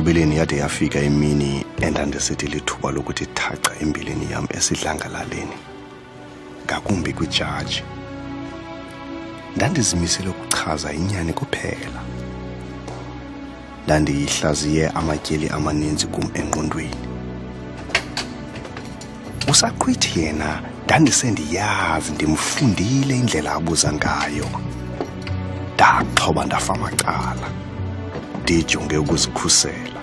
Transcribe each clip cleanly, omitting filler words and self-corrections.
Ekugqibeleni yade yafika imini endandisithi lithuba lokuthi thaca embileni yam esidlangalaleni ngakumbi kwijaji. Ndandizimisele ukuchaza inyani kuphela. Ndandiyihlaziye amatyeli amaninzi kum engqondweni. Usaqhwithi yena ndandisendiyazi ndimfundile indlela abuza ngayo. Ndaxhoba ndafa amacala ndijonge ukuzikhusela.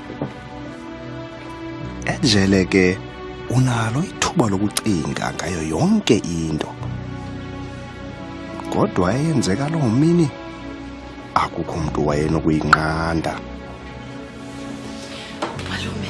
Ejele ke unalo ithuba lokucinga ngayo yonke into. Kodwa eyenzeka loo mini akukho umuntu wayenokuyinqanda. Malume.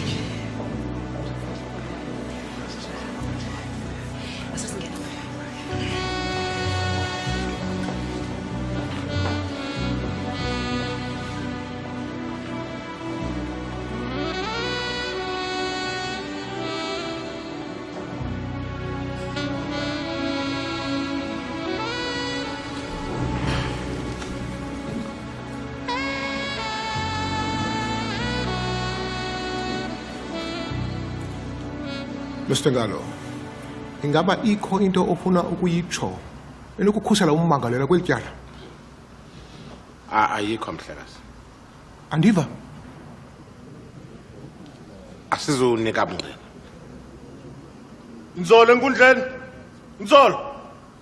Mr. Ngalo, ingaba ikho into ofuna ukuyitsho enokukhusela ummangalelwa kweli tyala? Ayikho mhlekazi. Andiva? Asizunika bungqina. Nzolo enkundleni. Nzolo.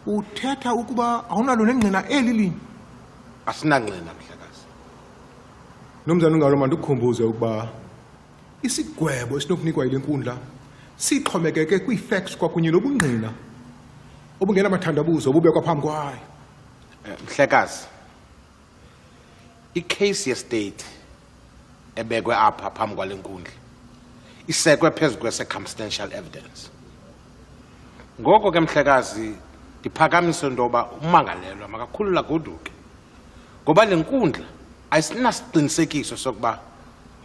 Uthetha ukuba awunalo nengqina eli lini? Asinangqina mhlekazi. Nomzana Ngalo mandikukhumbuze ukuba isigwebo esinokunikwa yile nkundla sixhomekeke kwii-facts kwakunye nobungqina obungenamathandabuzo obubekwa phambi kwayo. Mhlekazi, icase yestate ebekwe apha phambi kwale nkundla isekwe phezu kwe-circumstantial evidence. Ngoko ke mhlekazi ndiphakamise ntoba ummangalelwa makakhulula goduke ngoba le nkundla ayisinasiqinisekiso sokuba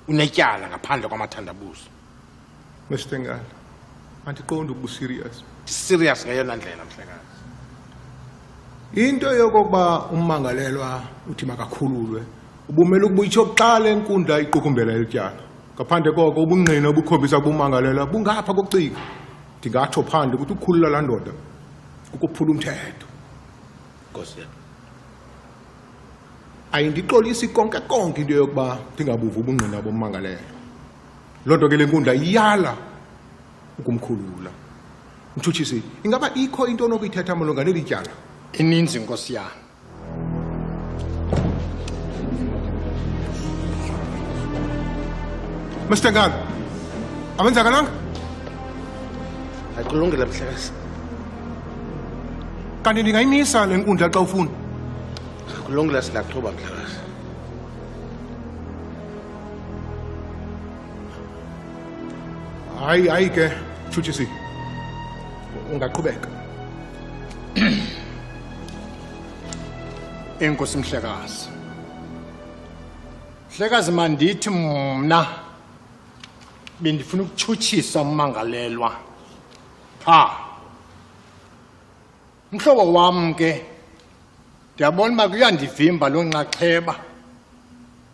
unetyala ngaphandle kwamathandabuzo. Mr. Ngalo, andiqondi ukuba serious. Serious ngeyona ndlela mhlekazi. Into yokokuba ummangalelwa uthi makakhululwe ubumele ukubuyitsho xa le nkundla iqukumbela elityala. Ngaphandle koko ubungqina obukhombisa ukuba ummangalelwa bungapha kokucika. Ndingatsho phandle ukuthi ukukhulula laa ndoda kukuphula umthetho. Nkosi yam. Ayindixolisi konke into yokuba ndingabuva ubungqina bommangalelwa. Loo nto ke le nkundla iyala ukumkhulula. Mthutshisi, ingaba ikho into onokuyithetha malunga neli tyala? Ininzi nkosi yam. Mr. Ngalo, awenzakalanga? Ayikulungile mhlekazi. Kanti ndingayimisa le nkundla xa ufuna? Kulungile sinaqhuba mhlekazi. Hayi ke, Mthutshisi. Ungaqhubeka. Enkosi mhlekazi. Mhlekazi mandithi mna bendifuna ukutshutshisa ummangalelwa. Mhlobo wam ke ndiyabona uba kuyandivimba loo nxaxheba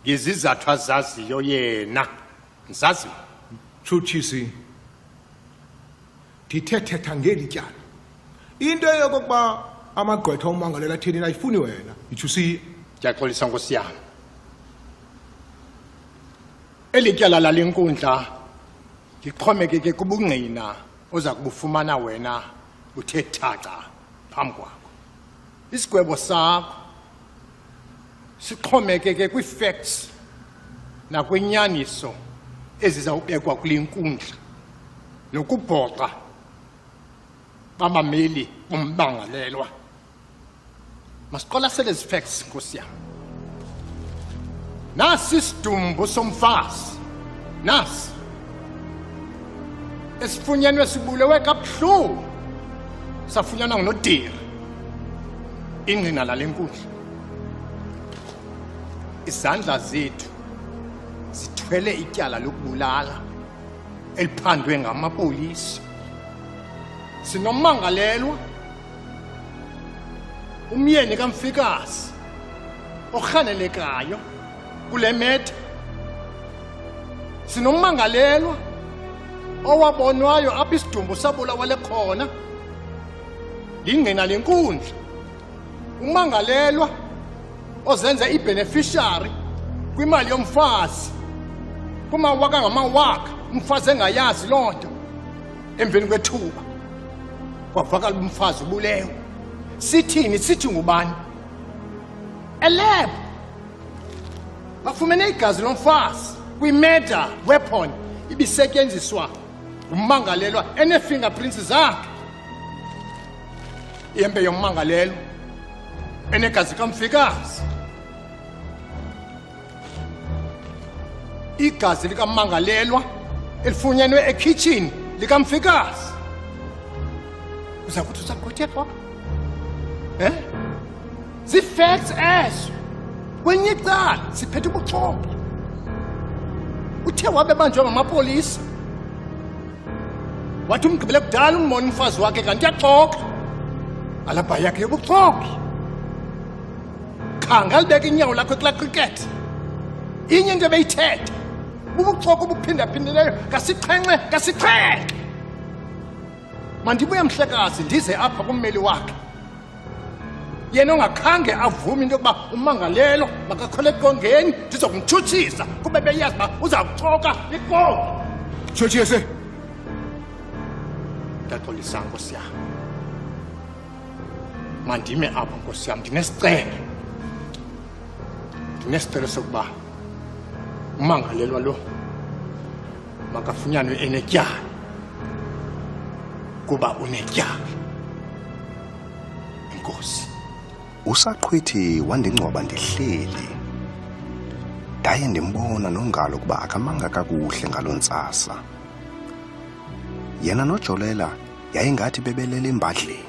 ngezizathu azaziyo yena. Ndizazi Mthutshisi, ndithethetha ngeli tyala. Into yokokuba amagqwetha ummangalela atheni ayifuni wena, itsho usiye. ndiyaxolisa nkosi yam. Eli tyala lale nkundla lixhomekeke kubungqina oza kubufumana wena uthe thaca phambi kwakho. Isigwebo sakho sixhomekeke kwii-facts nakwinyaniso ezizawubekwa kule nkundla nokubhoxa babameli bommangalelwa. Masiqwalasele ezi facts nkosi yam. Nasi isidumbu somfazi, nasi esifunyenwe sibulewe kabuhlungu safunyanwa ngunodiri ingqina lale nkundla. Izandla zethu zithwele ityala lokubulala eliphandwe ngamapolisa. Sinommangalelwa umyeni kaMfikazi orhanelekayo kule metha. sinommangalelwa owabonwayo apha isidumbu sabulawale khona lingqina lenkundla. Ummangalelwa ozenza i-beneficiary kwimali yomfazi kumawaka ngamawaka, umfazi engayazi loo nto. Emveni kwethuba kwavakala umfazi ubulewe. Sithini? Sithi ngubani? Elab bafumene igazi lomfazi kwi-murder weapon ibisetyenziswa ngummangalelwa ene-fingerprints zakhe. Ihempe yommangalelwa enegazi kaMfikazi. Igazi likammangalelwa elifunyenwe ekhitshini likaMfikazi. Uza kuthi usaqothethwa? Zii-facts ezo. Kwenye icala siphethe ubuxoki. Uthe wabebanjwe ngamapolisa. Wathi umgqibele kudala umbona umfazi wakhe kanti uyaxoka. Alabha yakhe yobuxoki. Khanga libeka inyawo lakho kulaa cricket. Inye into ebeyithetha bubuxoki obuphindaphindeleyo kasixhenxe. Mandibuye Mhlekazi ndize apha kummeli wakhe, yena ongakhange avume into yokuba ummangalelo makakhole eqongeni ndizokumtshutshisa kube beyazi uba uza kuxoka ikoki. Tshotshise. Ndaxolisa nkosi yam. Mandime apha nkosi yam, ndinesicelo sokuba ummangalelwa lo makafunyanwe enetyala kuba unetyala. Inkosi. Usaqhwithi wandingcwaba ndihleli. Ndaye ndimbona noNgalo kuba akamanga kakuhle ngaloo ntsasa. Yena noJolela yayingathi bebelele embadleni.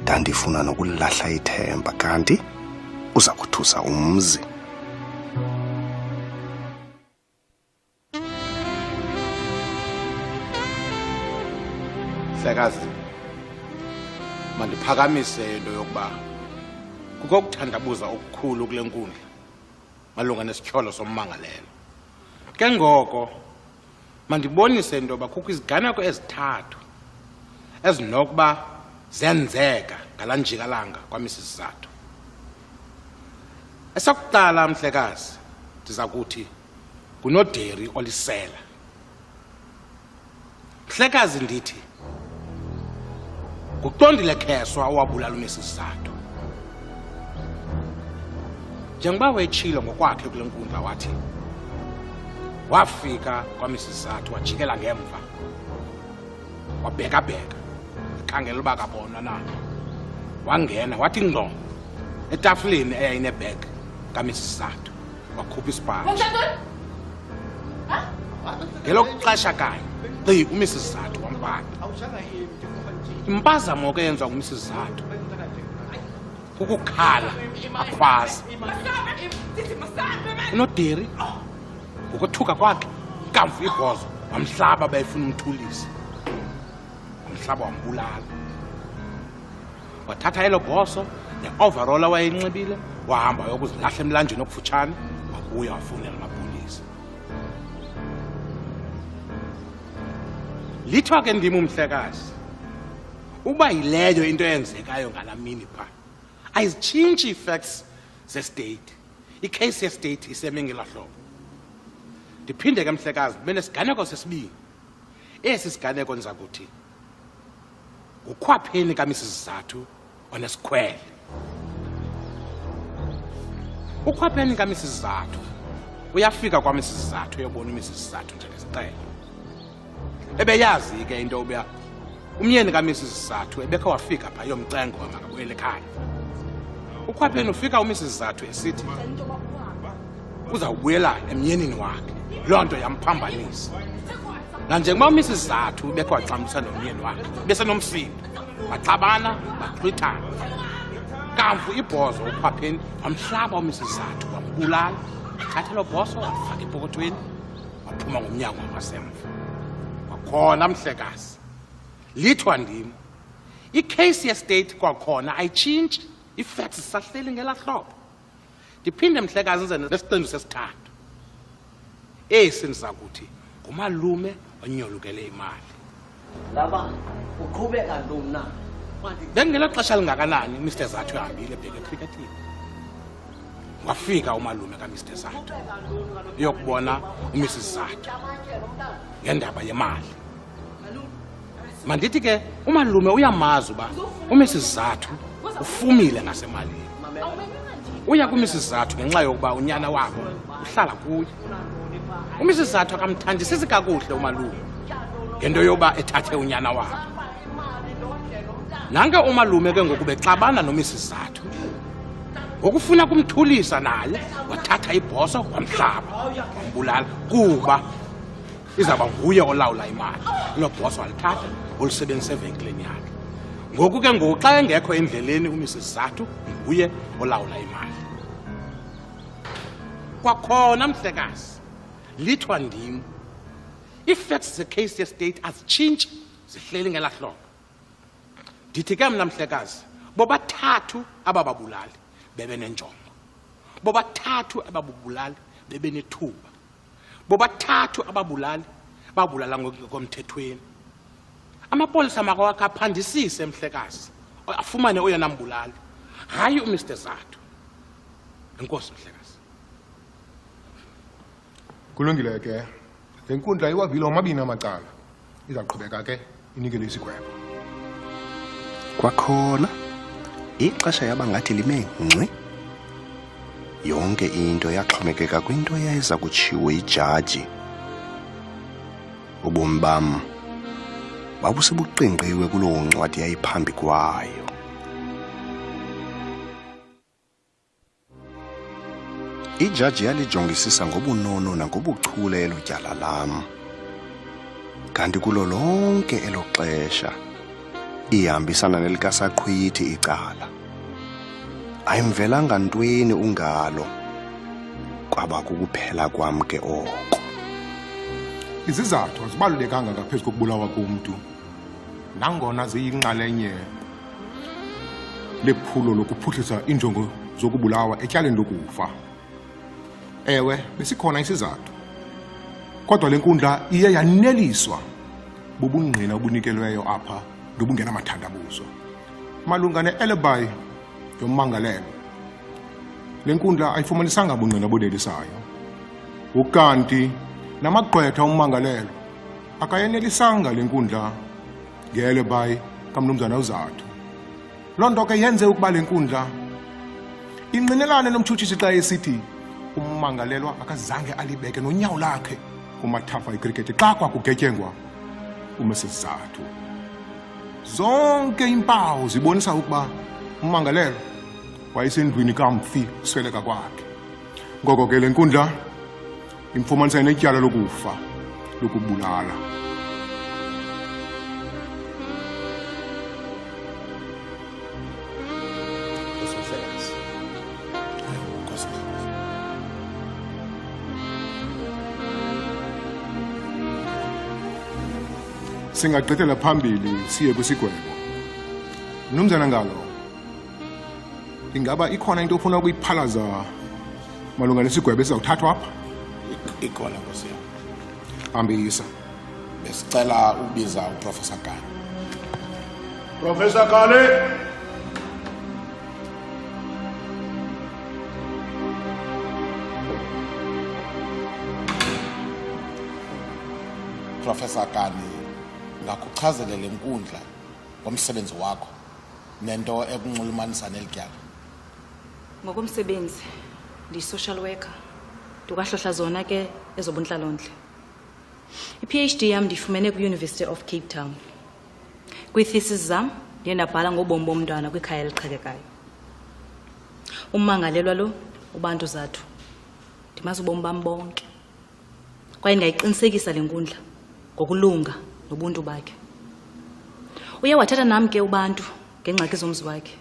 Ndandifuna nokulahla ithemba kanti uza kuthusa umzi. Mhlekazi, mandiphakamise into yokuba kukho ukuthandabuza okukhulu kule nkundla malunga nesityholo sommangalelo. Ke ngoko mandibonise into yoba kukho iziganeko ezithathu ezinokuba zenzeka ngala njikalanga kwamisisizathu. Esokuqala Mhlekazi, ndiza kuthi nguNoderi olisela. Mhlekazi ndithi nguQondile Kheswa owabulala umisisizathu. Njengoba wetshilo ngokwakhe kule nkundla wathi wafika kwamisisizathu wajikela ngemva wabheka ekhangela uba kabonwa na. Wangena wathi ngqo etafuleni eyayinebheg kamisisizathu wakhupha isipaji. Ngelokuxesha kanye qi umisisizathu wambala. Impazamo ke yenziwa ngumisisizathu kukukhala akhwaza. uNoderi ngokuthuka kwakhe ikamvu ibhozo wamhlaba bayifuna umthulisa. Wamhlaba wambulala. Wathatha elo bhoso ne-overall awayeyinxibile wahamba yokuzilahla emlanjeni okufutshane wabuya wafunela amapolisa. Lithiwa ke ndim Mhlekazi uba yileyo into eyenzekayo ngalamini pha ayizitshintshi ii-facts ze-state. Icase ye-state iseme ngela hlobo. Ndiphinde ke Mhlekazi ndibe nesiganeko sesibini. Esi siganeko ndiza kuthi ngukhwapheni kamisisizathu onesikhwele. Ukhwapheni kamisisizathu uyafika kwamisisizathu uyobona umisisizathu njengesicelo. Ebeyazi ke into yokuba umyeni kamisisizathu ebekhe wafika pha yomcengo wamakabuyele ekhaya. Ukhwapheni ufika umisisizathu esithi uzawubuyela emyenini wakhe. Loo nto yamphambanisa. Nanjengoba umisisizathu ubekhe waxambusa nomyeni wakhe besenomsindo baxabana baxhwithana. Kamvu ibhozo ukhwapheni wamhlaba umisisizathu wambulala. Wathatha lo bhoso wafaka epokothweni waphuma ngomnyango wangasemva. Kwakhona Mhlekazi lithiwa ndim icase ye-state kwakhona ayitshintshi, ii-facts zisahleli ngela hlobo. Ndiphinde Mhlekazi nze nesiqendu sesithathu. esi ndizakuthi ngumalume onyolukele imali. Laba uqhubeka lona. Bengela xesha lingakanani Mr Zathu ehambile ebheke ecricketini. Wafika umalume kaMr Zathu uyokubona uMrs Zathu ngendaba yemali. Mandithi ke umalume uyamazi uba uMrs Zathu ufumile ngasemalini. Uya kuMrs Zathu ngenxa yokuba unyana wabo uhlala kuye. uMrs Zathu akamthandisisi kakuhle umalume ngento yoba ethathe unyana wabo. Nanke umalume ke ngoku bexabana noMrs Zathu ngokufuna kumthulisa naye wathatha ibhoso wamhlaba wambulala kuba izaba nguye olawula imali. Lo bhoso walithatha ulisebenzise evenkileni yakhe. Ngoku ke ngoku xa engekho endleleni uMrs Zathu nguye olawula imali. Kwakhona mhlekazi lithwa ndim i-facts ze-case ye-state azitshintshi zihleli ngela hlobo. Ndithi ke mna mhlekazi bobathathu abababulali bebenenjongo, bobathathu ababulali bebenethuba, bobathathu ababulali babulala ngokomthethweni. Amapolisa makawakhe aphandisise mhlekazi afumane oyena mbulali, hayi uMr Zathu. Enkosi mhlekazi. Kulungile ke. Le nkundla iwavile omabini amacala. Izaqhubeka ke inikele isigwebo. Kwakhona ixesha yaba ngathi lime ngci. Yonke into yaxhomekeka kwinto eyayiza kutshiwo ijaji. Ubomi bam babusebuqingqiwe kuloo ncwadi yayiphambi kwayo. Ijaji yalijongisisa ngobunono nangobuchule elo tyala lam. Kanti kulo lonke elo xesha ihambisana nelikasaqhwithi icala. Ayimvelanga ntweni ungalo kwaba kukuphela kwam ke oko. Izizathu azibalulekanga ngaphezu kokubulawa komuntu. Nangona ziyinxalenye lephulo lokuphuhlisa injongo zokubulawa etyaleni lokufa. Ewe, besikhona isizathu. Kodwa le nkundla iye yaneliswa bubungqina obunikelweyo apha nobungena mathandabuzo. Malunga ne-alibi yommangalelo. Le nkundla ayifumanisanga bungqina bonelisayo. Ukanti namagqwetha ommangalelo akayenelisanga le nkundla nge-alibi kaMnumzana uZathu. Loo nto ke yenze ukuba le nkundla inqinelane nomtshutshisi xa esithi ummangalelwa akazange alibeke nonyawo lakhe kumathafa ekrikethi xa kwakugetyengwa uMrs Zathu. Zonke impawu zibonisa ukuba ummangalelwa wayesendwini kamfi usweleka kwakhe. Ngoko ke le nkundla imfumanisa netyala lokufa lokubulala. Singagqithela phambili siye kwisigwebo. Mnumzana Ngalo, ingaba ikhona into ofuna ukuyiphalaza malunga nesigwebo esizawuthathwa apha? Ikhona Nkosi yam. Hambisa. Besicela ubiza uProfessor Kane. Professor Kane. Professor Kane, ngakuchazele le nkundla ngomsebenzi wakho nento ekunxulumanisa nelityala. Ngokomsebenzi ndi-social worker ndikahlohla zona ke ezobuntlalo-ntle. I-PhD yam ndifumene kwi-University of Cape Town. Kwi-thesis zam ndiye ndabhala ngobomi bomntwana kwikhaya eliqhekekayo. Ummangalelwa lo uBantu Zathu ndimazi ubomi bam bonke kwaye ndingayiqinisekisa le nkundla ngokulunga nobuntu bakhe. Uye wathatha nam ke uBantu ngengxaki zomzi wakhe.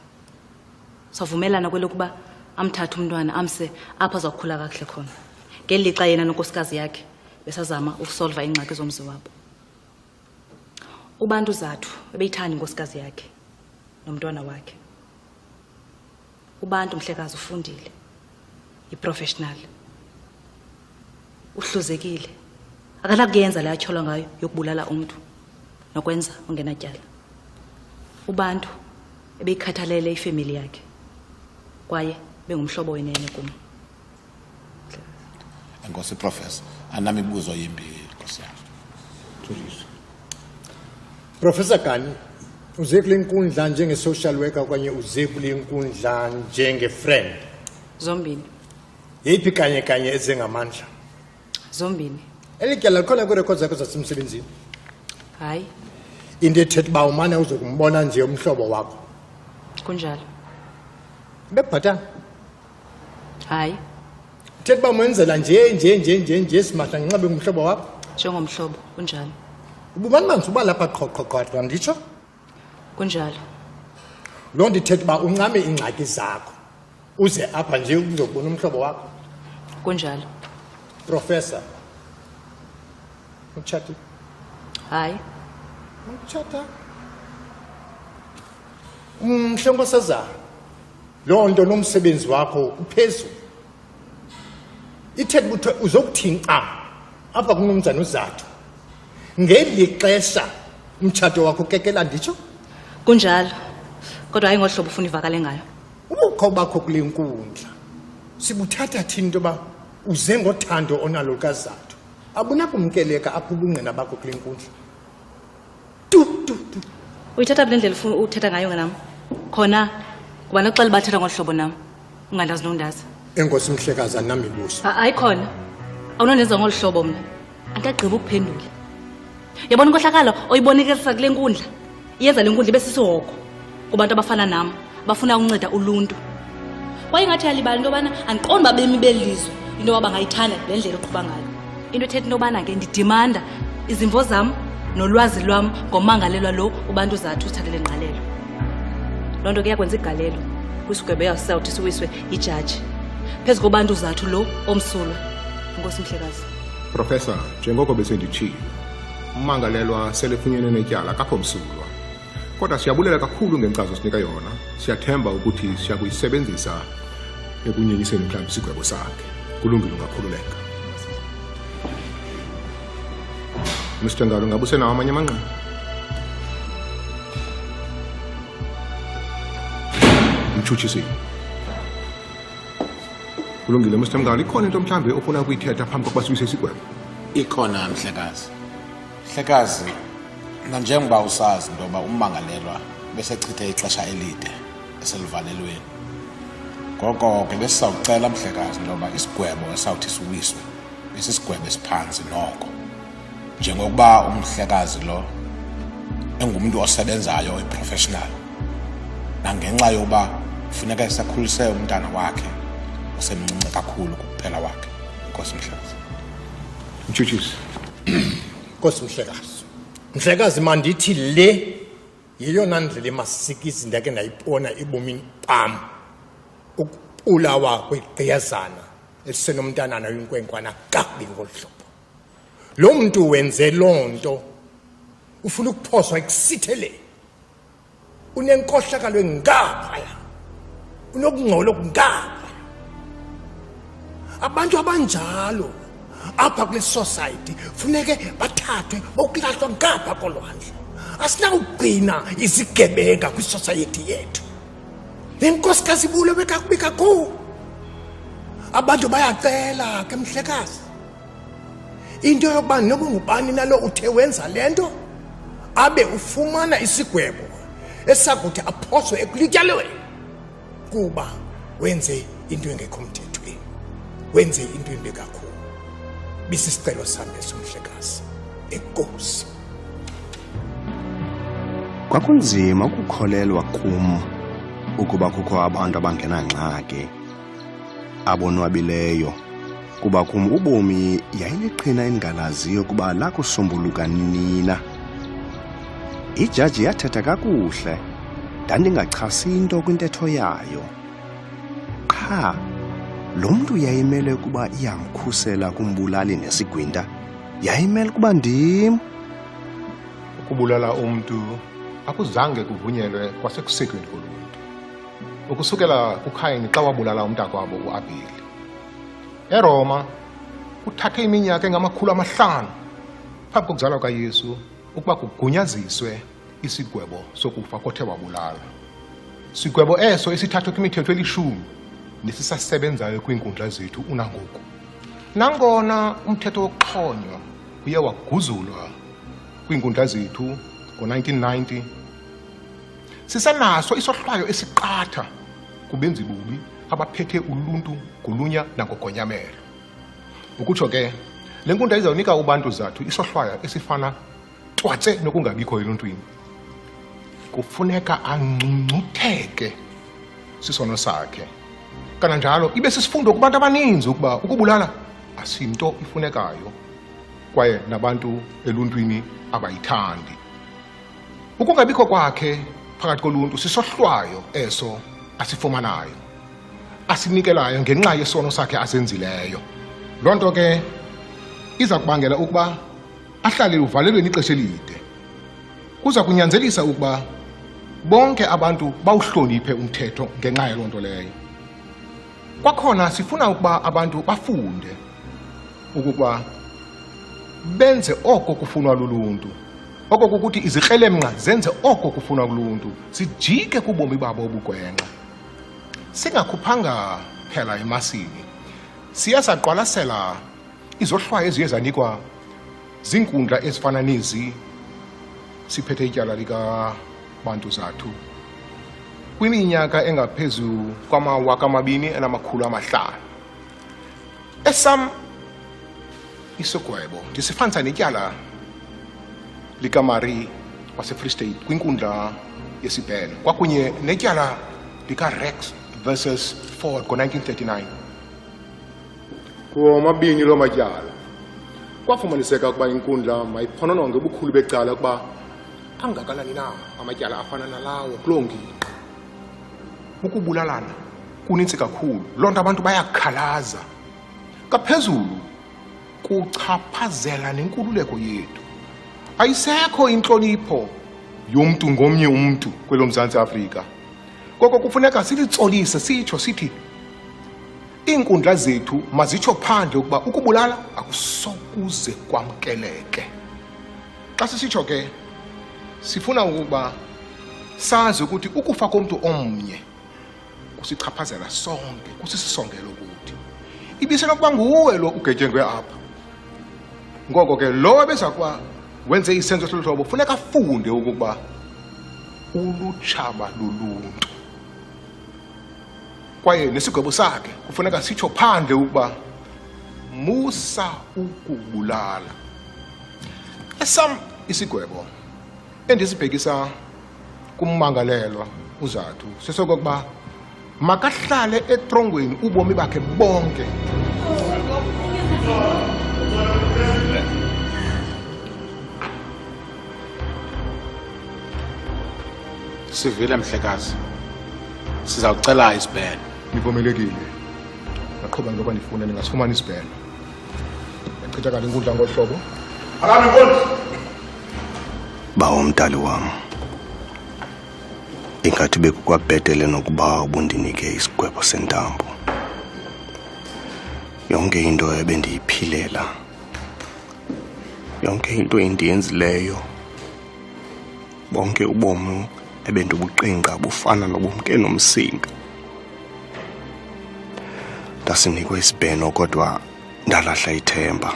Savumelana kwelokuba amthathe umntwana amse apha azakukhula kakuhle khona. Ngelixa yena nonkosikazi yakhe besazama ukusolva ingxaki zomzi wabo. uBantu Zathu ebeyithanda inkosikazi yakhe nomntwana wakhe. uBantu mhlekazi ufundile, i-professional. uhluzekile. Akanakuyenza le atyholwa ngayo yokubulala umntu nokwenza ungenatyala. Ubantu ebeyikhathalele ifemeli yakhe kwaye bengumhlobo wenene kum. Enkosi Professor, anamibuzo yimbi Nkosi yami. Professor Kani, uze kule nkundla njenge-social worker okanye uze kule nkundla njenge-friend? Zombini. Yeyiphi kanye ezingamandla? Zombini. Eli tyala likhona kwiirekhodi zakho zasemsebenzini? Hayi. Into ethetha uba umane uzokumbona nje umhlobo wakho? Kunjalo. Bebhatala? Hayi. Thetha uba mwenzela nje simahla ngenxabe ngumhlobo wakho? Njengomhlobo, kunjalo. Ubumani manzi uba lapha qhoqhoqho nditsho? Kunjalo. Loo nto ithetha uba uncame iingxaki zakho uze apha nje uzobona umhlobo wakho? Kunjalo. Professor, utshati? Hayi. Utshata? Mhle nkosazana, loo nto nomsebenzi wakho uphezulu. Ithetha ukuthi uzokuthinqa apha kunomnumzana uZathu ngeli xesha umtshato wakho kekela nditsho? Kunjalo. Kodwa hayi ngohlobo ufuna ivakale ngayo. Ubukho bakho kule nkundla sibuthatha thini into yoba uze ngothando onalo lukaZathu. Abunakumkeleka apho ubungqina bakho kule nkundla. Uyithatha kule ndlela ufuna uthetha ngayo ngenam. Khona kuba noxela bathetha ngohlobo nam. Ungandazi nondazi. Enkosi Mhlekazi anamibuzo. Hayi khona. Awunondenza ngolu hlobo mna. Angagqiba ukuphendula. Yabona inkohlakalo oyibonikisa kule nkundla. Iyenza le nkundla ibe sisihoko kubantu abafana nam bafuna unceda uluntu. Kwaye ngathi yalibala into yobana andiqondi babemi belizwe into yoba bangayithanda le ndlela oqhuba ngayo. Into ethetha into yobana ke ndidimanda izimvo zam nolwazi lwam ngomangalelwa lo ubantu Zathu uthathele ngqalelo. Loo nto ke yakwenza igalelo kwisigwebo yasawuthi siwiswe ijaji phezu kobantu Zathu lo omsulwa. Inkosi Mhlekazi. Professor, njengoko besenditshilo, umangalelwa selefunyenwe netyala akakho msulwa. Kodwa siyabulela kakhulu ngenkcazo sinika yona. Siyathemba ukuthi siya kuyisebenzisa ekunyenyiseni mhlawumbi isigwebo sakhe. Kulungile ungakhululeka. Mr. Ngalo, ngabe usenawo amanye amanqaku? Mtshutshisi. Kulungile Mr. Ngalo, ikhona into mhlambe ofuna ukuyithetha phambi kokuba siwise isigwebo? Ikhona Mhlekazi. Mhlekazi, nanjengoba usazi into yoba ummangalelwa besechithe ixesha elide eselivalelweni. Ngoko ke besizawucela Mhlekazi into yoba isigwebo esawuthi siwiswe besisigwebo esiphansi noko. Njengokuba umhlekazi lo engumntu osebenzayo iprofessional nangenxa yoba kufuneka esakhulise umntana wakhe osemncinci kakhulu kuphela wakhe. Nkosi Mhlekazi. Mtshutshisi. Nkosi Mhlekazi. Mhlekazi mandithi le yeyona ndlela emasikizi ndake ndayibona ebomini bam ukulawa kwegqiyazana elisenomntanana oyinkwenkwana kakubi ngolu hlobo. Lo muntu wenze loo nto ufuna ukuphoswa ekusitheleni. Unenkohlakalo engaphaya. Unokungcola okungaphaya. Abantu abanjalo apha kule society funeke bathathwe bokulahlwa ngapha kolwandle. Asinawugcina izigebenga kwisociety yethu. Le nkosikazi ibulewe kakubi kakhulu. Abantu bayacela ke Mhlekazi into yokuba noba ngubani nalo uthe wenza lento abe ufumana isigwebo esakuthi aphoswe ekulityalweni kuba wenze into engekho mthethweni, wenze into embi kakhulu. Bisisicelo sami esoMhlekazi. Enkosi. Kwakunzima ukukholelwa kum ukuba kukho abantu abangenangxaki abonwabileyo, kuba kum ubomi yayiliqhina endingalaziyo kuba lakusombuluka nina. Ijaji yathetha kakuhle, ndandingachasi into kwintetho yayo. Qha lo mntu yayimele ukuba iyamkhusela kumbulali nesigwinta yayimele kuba ndim. Ukubulala umntu akuzange kuvunyelwe kwasekusekweni koluntu. Ukusukela kuKhayini xa wabulala umntakwabo uAbeli. ERoma kuthathe iminyaka engamakhulu amahlanu phambi kokuzalwa kaYesu ukuba kugunyaziswe isigwebo sokufa kothe wabulala. Sigwebo eso esithathwe kwimithetho elishumi nesisasebenzayo kwiinkundla zethu unangoku. Nangona umthetho wokuxhonywa uye waguzulwa kwiinkundla zethu ngo-1990, sisanaso isohlwayo esiqatha kubenzi bubi abaphethe uluntu ngolunya nangogonyamelo. Ukutsho ke, le nkundla izawunika ubantu zathu isohlwayo esifana twatse nokungabikho eluntwini. Kufuneka angcungcutheke sisono sakhe. Kananjalo ibe sisifundo kubantu abaninzi ukuba ukubulala asinto ifunekayo kwaye nabantu eluntwini abayithandi. Ukungabikho kwakhe phakathi koluntu sisohlwayo eso asifumanayo, asinikelayo ngenxa yesono sakhe asenzileyo. Loo nto ke iza kubangela ukuba ahlale uvalelweni ixesha elide. Kuza kunyanzelisa ukuba bonke abantu bawuhloniphe umthetho ngenxa yaloo nto leyo. Kwakhona sifuna ukuba abantu bafunde ukuba benze oko kufunwa luluntu. Oko kukuthi izikrelemnqa zenze oko kufunwa kuluntu, sijike kubomi babo obugwenxa. Singakhuphanga phela emasini, siyasaqwalasela izohlwayo eziye zanikwa ziinkundla ezifana nezi siphethe ityala likabantu zathu kwiminyaka engaphezu kwama-2,500. Esam isigwebo ndisifanisa netyala likaMarie waseFree State kwinkundla yesibheno kwakunye netyala likaRex versus Ford ngo-1939. Kuwomabini loo matyala kwafumaniseka ukuba inkundla mayiphonononge ubukhulu becala ukuba angakanani na amatyala afana nalawo kuloo ngingqi. Ukubulalana kunintsi kakhulu, loo nto abantu bayakhalaza. Kaphezulu kuchaphazela nenkululeko yethu. Ayisekho intlonipho yomntu ngomnye umntu kwelo Mzantsi Afrika. Koko kufuneka silitsolise sitsho sithi iinkundla zethu mazitsho phandle ukuba ukubulala akusokuze kwamkeleke. Xa sisitsho ke sifuna ukuba sazi ukuthi ukufa komntu omnye kusichaphazela sonke, kusisisongelo kuthi. Ibisenokuba nguwe lo ugetyengwe apha. Ngoko ke lo ebeza kuba wenze isenzo soluhlobo funeka afunde ukuba ulutshaba luluntu. Kwaye nesigwebo sakhe kufuneka sitsho phandle ukuba musa ukubulala. Esam isigwebo endisibhekisa kummangalelwa uZathu sesokokuba makahlale etrongweni ubomi bakhe bonke. Sivile Mhlekazi, sizawucela isibheno. Nivumelekile. Ngaqhuba ngoba ndifuna ningasifumana isibheno. Yachitha kale inkundla ngohlobo. Alami inkosi. Bawo mdali wam, ingathi bekukwabhetele nokuba ubundinike isigwebo sentambo. Yonke into ebendiyiphilela, yonke into endiyenzileyo, bonke ubomi ebendibuqinqa bufana nobumke nomsinga. Ndasinikwa isibheno kodwa ndalahla ithemba.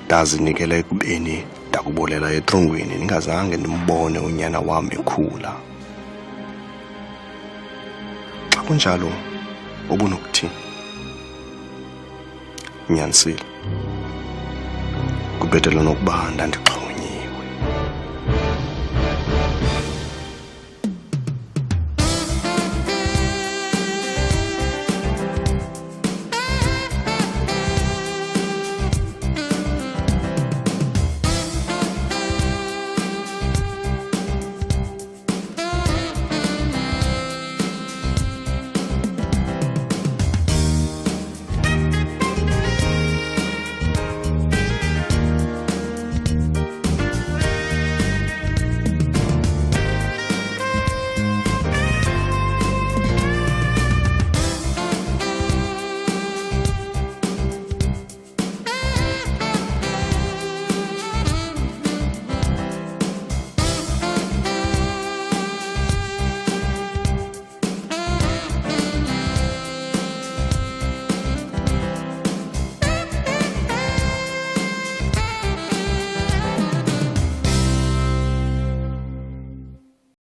Ndazinikela ekubeni ndakubolela etrongweni ndingazange ndimbone unyana wam ekhula. Xa kunjalo ubunokuthini? Nyanisile kubhetele nokuba ndandixhola.